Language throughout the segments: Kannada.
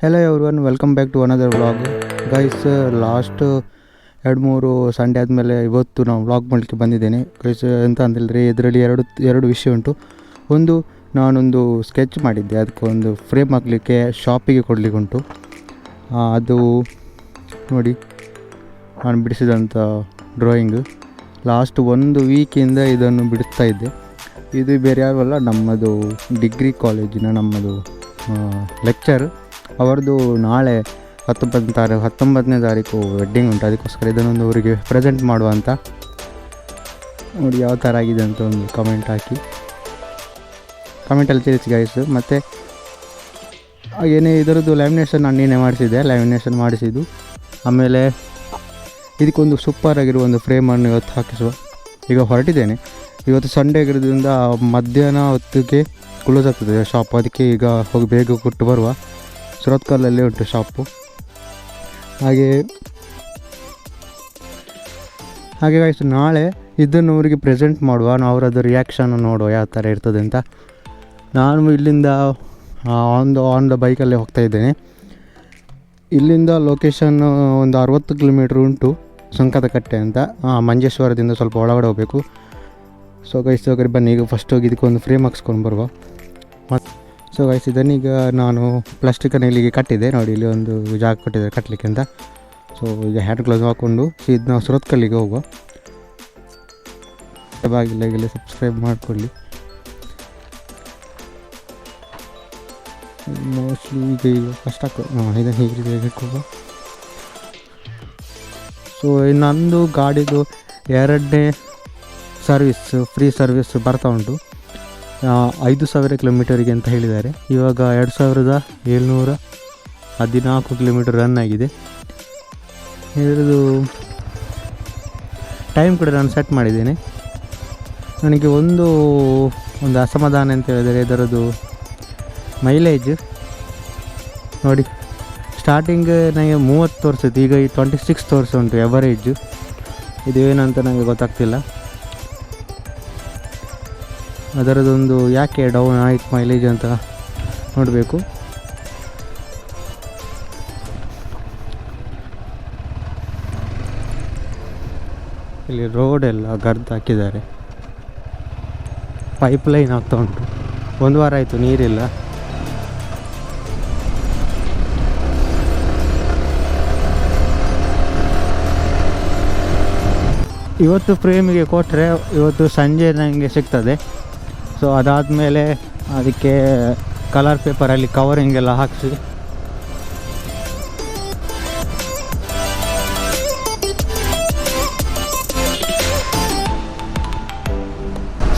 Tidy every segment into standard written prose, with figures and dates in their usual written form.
Hello everyone, welcome back to another vlog. Guys, last 2-3 Sunday ಆದಮೇಲೆ ಇವತ್ತು ನಾವು ವ್ಲಾಗ್ ಮಾಡಲಿಕ್ಕೆ ಬಂದಿದ್ದೇನೆ. ಗೈಸ್, ಎಂತ ಅಂತೇಳಿದ್ರೆ ಇದರಲ್ಲಿ ಎರಡು ವಿಷಯ ಉಂಟು. ಒಂದು, ನಾನೊಂದು ಸ್ಕೆಚ್ ಮಾಡಿದ್ದೆ, ಅದಕ್ಕೆ ಒಂದು ಫ್ರೇಮ್ ಹಾಕಲಿಕ್ಕೆ ಶಾಪಿಗೆ ಕೊಡಲಿಕ್ಕೆ ಉಂಟು. ಅದು ನೋಡಿ, ನಾನು ಬಿಡಿಸಿದಂಥ ಡ್ರಾಯಿಂಗು. ಲಾಸ್ಟ್ 1 ವೀಕಿಂದ ಇದನ್ನು ಬಿಡಿಸ್ತಾ ಇದ್ದೆ. ಇದು ಬೇರೆ ಯಾರು ಅಲ್ಲ, ನಮ್ಮದು ಡಿಗ್ರಿ ಕಾಲೇಜಿನ ನಮ್ಮದು ಲೆಕ್ಚರ್ ಅವರದು ನಾಳೆ 19ನೇ ತಾರೀಕು ವೆಡ್ಡಿಂಗ್ ಉಂಟು. ಅದಕ್ಕೋಸ್ಕರ ಇದನ್ನೊಂದು ಅವರಿಗೆ ಪ್ರೆಸೆಂಟ್ ಮಾಡುವ ಅಂತ. ನೋಡಿ ಯಾವ ಥರ ಆಗಿದೆ ಅಂತ ಒಂದು ಕಮೆಂಟ್ ಹಾಕಿ, ಕಮೆಂಟಲ್ಲಿ ತಿಳಿಸಿ ಗೈಸ್. ಮತ್ತು ಹಾಗೆಯೇ ಇದರದ್ದು ಲ್ಯಾಮಿನೇಷನ್ ನಾನೇ ಮಾಡಿಸಿದ್ದು. ಆಮೇಲೆ ಇದಕ್ಕೊಂದು ಸೂಪರ್ ಆಗಿರುವ ಒಂದು ಫ್ರೇಮನ್ನು ಇವತ್ತು ಹಾಕಿಸುವ. ಈಗ ಹೊರಟಿದ್ದೇನೆ. ಇವತ್ತು ಸಂಡೇ ಆಗಿರೋದ್ರಿಂದ ಮಧ್ಯಾಹ್ನ ಹೊತ್ತಿಗೆ ಕ್ಲೋಸ್ ಆಗ್ತದೆ ಶಾಪ್. ಅದಕ್ಕೆ ಈಗ ಹೋಗಿ ಬೇಗ ಕೊಟ್ಟು ಬರುವ. ಸುರತ್ಕಲ್ಲಲ್ಲೇ ಉಂಟು ಶಾಪು. ಹಾಗೆ ಗಾಯ್ಸ್, ನಾಳೆ ಇದನ್ನು ಅವರಿಗೆ ಪ್ರೆಸೆಂಟ್ ಮಾಡುವ. ನಾವು ಅವರದ್ದು ರಿಯಾಕ್ಷನ್ ನೋಡುವ ಯಾವ ಥರ ಇರ್ತದೆ ಅಂತ. ನಾನು ಇಲ್ಲಿಂದ ಆನ್ ದ ಬೈಕಲ್ಲೇ ಹೋಗ್ತಾ ಇದ್ದೇನೆ. ಇಲ್ಲಿಂದ ಲೊಕೇಶನ್ ಒಂದು 60 ಕಿಲೋಮೀಟ್ರ್ ಉಂಟು, ಸುಂಕದಕಟ್ಟೆ ಅಂತ. ಮಂಜೇಶ್ವರದಿಂದ ಸ್ವಲ್ಪ ಒಳಗಡೆ ಹೋಗಬೇಕು. ಸೊ ಗೈಸ್, ಬನ್ನಿ ಈಗ ಫಸ್ಟ್ ಹೋಗಿ ಇದಕ್ಕೊಂದು ಫ್ರೇಮ್ ಹಾಕ್ಸ್ಕೊಂಡು ಬರುವ. ಸೊ ಗೈಸ್, ಇದನ್ನೀಗ ನಾನು ಪ್ಲಾಸ್ಟಿಕನ್ನು ಇಲ್ಲಿಗೆ ಕಟ್ಟಿದ್ದೆ. ನೋಡಿ, ಇಲ್ಲಿ ಒಂದು ಜಾಗ ಕೊಟ್ಟಿದ್ದೆ ಕಟ್ಟಲಿಕ್ಕೆ ಅಂತ. ಸೊ ಈಗ ಹ್ಯಾಂಡ್ ಗ್ಲೌಸ್ ಹಾಕ್ಕೊಂಡು ನಾವು ಸುರತ್ಕಲ್ಲಿಗೆ ಹೋಗುವ. ಬಾಗಿಲಾಗಿಲ್ಲ ಸಬ್ಸ್ಕ್ರೈಬ್ ಮಾಡಿಕೊಳ್ಳಿ. ಮೋಸ್ಟ್ಲಿ ಈಗ ಫಸ್ಟ್ ಇದನ್ನು ಹೀಗೆ ಇಟ್ಕೊಳ್ವ. ಸೊ ನಂದು ಗಾಡಿದು 2ನೇ ಫ್ರೀ ಸರ್ವಿಸ್ ಬರ್ತಾ ಉಂಟು. 5,000 ಕಿಲೋಮೀಟರಿಗೆ ಅಂತ ಹೇಳಿದ್ದಾರೆ. ಇವಾಗ 2,714 ಕಿಲೋಮೀಟರ್ ರನ್ ಆಗಿದೆ. ಇದರದ್ದು ಟೈಮ್ ಕೂಡ ನಾನು ಸೆಟ್ ಮಾಡಿದ್ದೇನೆ. ನನಗೆ ಒಂದು ಅಸಮಾಧಾನ ಅಂತ ಹೇಳಿದರೆ ಇದರದ್ದು ಮೈಲೇಜ್. ನೋಡಿ, ಸ್ಟಾರ್ಟಿಂಗ್ ನನಗೆ 30 ತೋರಿಸಿತ್ತು, ಈಗ 26 ತೋರಿಸ ಉಂಟು ಎವರೇಜ್. ಇದು ಏನಂತ ನನಗೆ ಗೊತ್ತಾಗ್ತಿಲ್ಲ. ಅದರದೊಂದು ಯಾಕೆ ಡೌನ್ ಆಯ್ತು ಮೈಲೇಜ್ ಅಂತ ನೋಡಬೇಕು. ಇಲ್ಲಿ ರೋಡೆಲ್ಲ ಗರ್ದು ಹಾಕಿದ್ದಾರೆ. ಪೈಪ್ಲೈನ್ ಆಗ್ತಾ ಉಂಟು. 1 ವಾರ ಆಯಿತು ನೀರಿಲ್ಲ. ಇವತ್ತು ಫ್ರೇಮಿಗೆ ಕೊಟ್ಟರೆ ಇವತ್ತು ಸಂಜೆ ನನಗೆ ಸಿಗ್ತದೆ. ಸೊ ಅದಾದಮೇಲೆ ಅದಕ್ಕೆ ಕಲರ್ ಪೇಪರಲ್ಲಿ ಕವರಿಂಗ್ ಎಲ್ಲ ಹಾಕಿಸಿ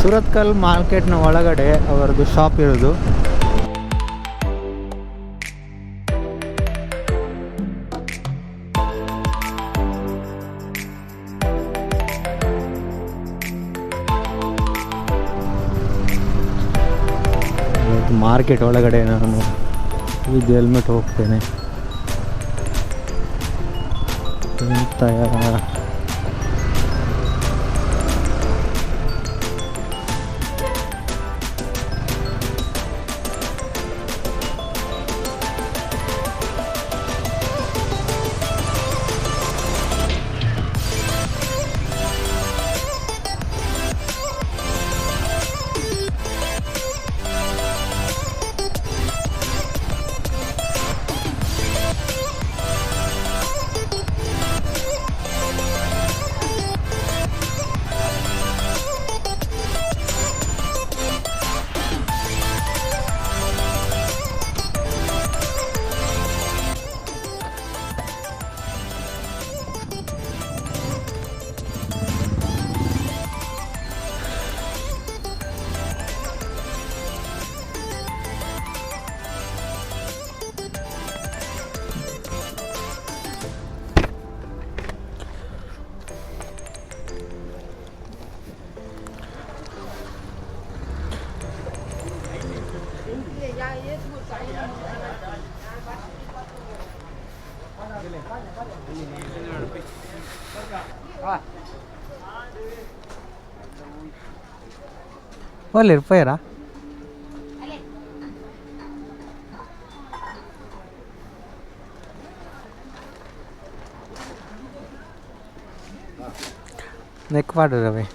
ಸುರತ್ಕಲ್ ಮಾರ್ಕೆಟ್ನ ಒಳಗಡೆ ಅವರದ್ದು ಶಾಪ್ ಇರೋದು. ಮಾರ್ಕೆಟ್ ಒಳಗಡೆ ನಾನು ಇದು ಹೆಲ್ಮೆಟ್ ಹೋಗ್ತೇನೆ ಅಂತ. ಒಳ್ಳೆ ರೂಪಾಯಿರಾ ನೆಕ್ ಬಾರ್ಡರ್ ಅವೆ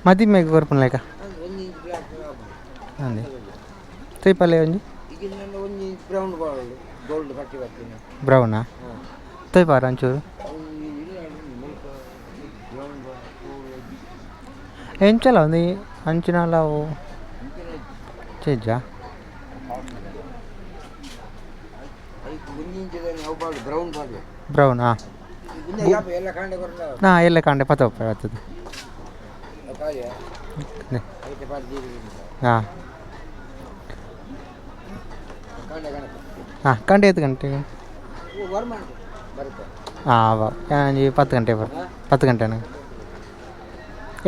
ಮದಿ ಮೇಗೆ ಬರ್ಪನ್ಲೇಕ ಅಂದೆ ತೈಪಲ್ಲೆ ಒಂಜಿ ಬ್ರೌನಾ ತೈಪಾರ ಒಂಚೂರು ಎಂಚಲ್ಲ ಒಂದು ಅಂಚಿನಲ್ಲ ಅವು ಚೆಜ್ಜ ಬ್ರೌನಾ ಹಾಂ ಎಲ್ಲ ಕಾಂಡೆ ಪತ್ತಪ್ಪ ಆಗ್ತದೆ ಹಾಂ ಹಾಂ ಗಂಟೆ 5 ಗಂಟೆಗೆ ಹಾಂ ಒಂಜಿ 10 ಗಂಟೆ 10 ಗಂಟೆನ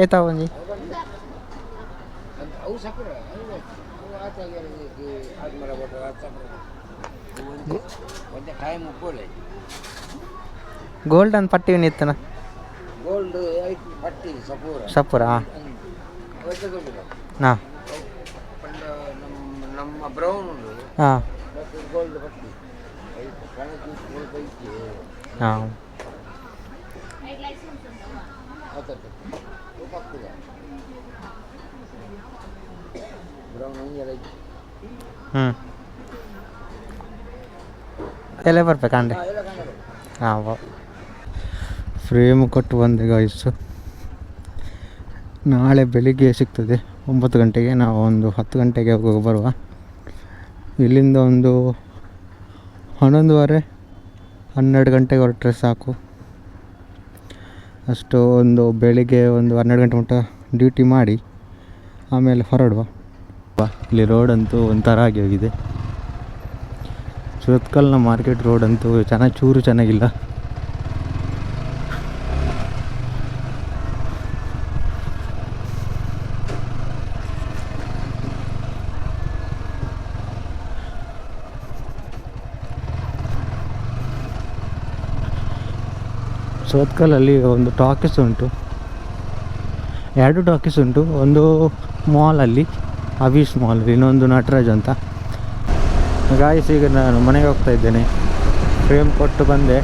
ಏತಾವ ಒಂಜಿ ಗೋಲ್ಡ್ ಅಂತ ಪಟ್ಟಿ ನಿತ್ತನ ಸಪೂರ ಹಾಂ ಹಾಂ ಹಾಂ ಹಾಂ ಎಲ್ಲ ಬರ್ಬೇಕು ಅಂಡೆ ಹಾಂ ಫ್ರೇಮ್ ಕೊಟ್ಟು ಬಂದೆ ಗಾಯ್ಸು ನಾಳೆ ಬೆಳಿಗ್ಗೆ ಸಿಗ್ತದೆ 9 ಗಂಟೆಗೆ ನಾವು ಒಂದು 10 ಗಂಟೆಗೆ ಬರುವ ಇಲ್ಲಿಂದ ಒಂದು 11:30 12 ಗಂಟೆಗೆ ಹೊರಟ್ರೆ ಸಾಕು ಅಷ್ಟು ಒಂದು ಬೆಳಿಗ್ಗೆ ಒಂದು 12 ಗಂಟೆ ಮಟ್ಟ ಡ್ಯೂಟಿ ಮಾಡಿ ಆಮೇಲೆ ಹೊರಡುವ ಇಲ್ಲಿ ರೋಡ್ ಅಂತೂ ಒಂಥರ ಆಗಿ ಹೋಗಿದೆ ಸುರತ್ಕಲ್ನ ಮಾರ್ಕೆಟ್ ರೋಡ್ ಅಂತೂ ಚೂರು ಚೆನ್ನಾಗಿಲ್ಲ ಸುರತ್ಕಲ್ಲಲ್ಲಿ ಒಂದು ಟಾಕೀಸ್ ಉಂಟು 2 ಟಾಕೀಸ್ ಉಂಟು ಒಂದು ಮಾಲಲ್ಲಿ ಅವೀಸ್ ಮಾಲ್ ಇನ್ನೊಂದು ನಟರಾಜ್ ಅಂತ ಗಾಯ್ಸ್ ಈಗ ನಾನು ಮನೆಗೆ ಹೋಗ್ತಾ ಇದ್ದೇನೆ ಫ್ರೇಮ್ ಕೊಟ್ಟು ಬಂದೆ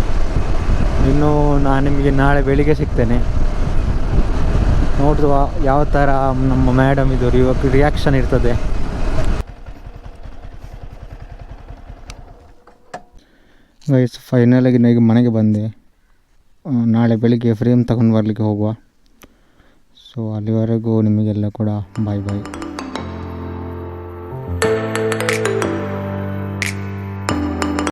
ಇನ್ನೂ ನಾನು ನಿಮಗೆ ನಾಳೆ ಬೆಳಿಗ್ಗೆ ಸಿಗ್ತೇನೆ ನೋಡುವ ಯಾವ ಥರ ನಮ್ಮ ಮೇಡಮ್ ಇದು ರಿಯಾಕ್ಷನ್ ಇರ್ತದೆ ಗೈಸ್ ಫೈನಲಾಗಿ ಈಗ ಮನೆಗೆ ಬಂದೆ ನಾಳೆ ಬೆಳಿಗ್ಗೆ ಫ್ರೇಮ್ ತಗೊಂಡು ಬರಲಿಕ್ಕೆ ಹೋಗುವ ಸೊ ಅಲ್ಲಿವರೆಗೂ ನಿಮಗೆಲ್ಲ ಕೂಡ ಬಾಯ್ ಬಾಯ್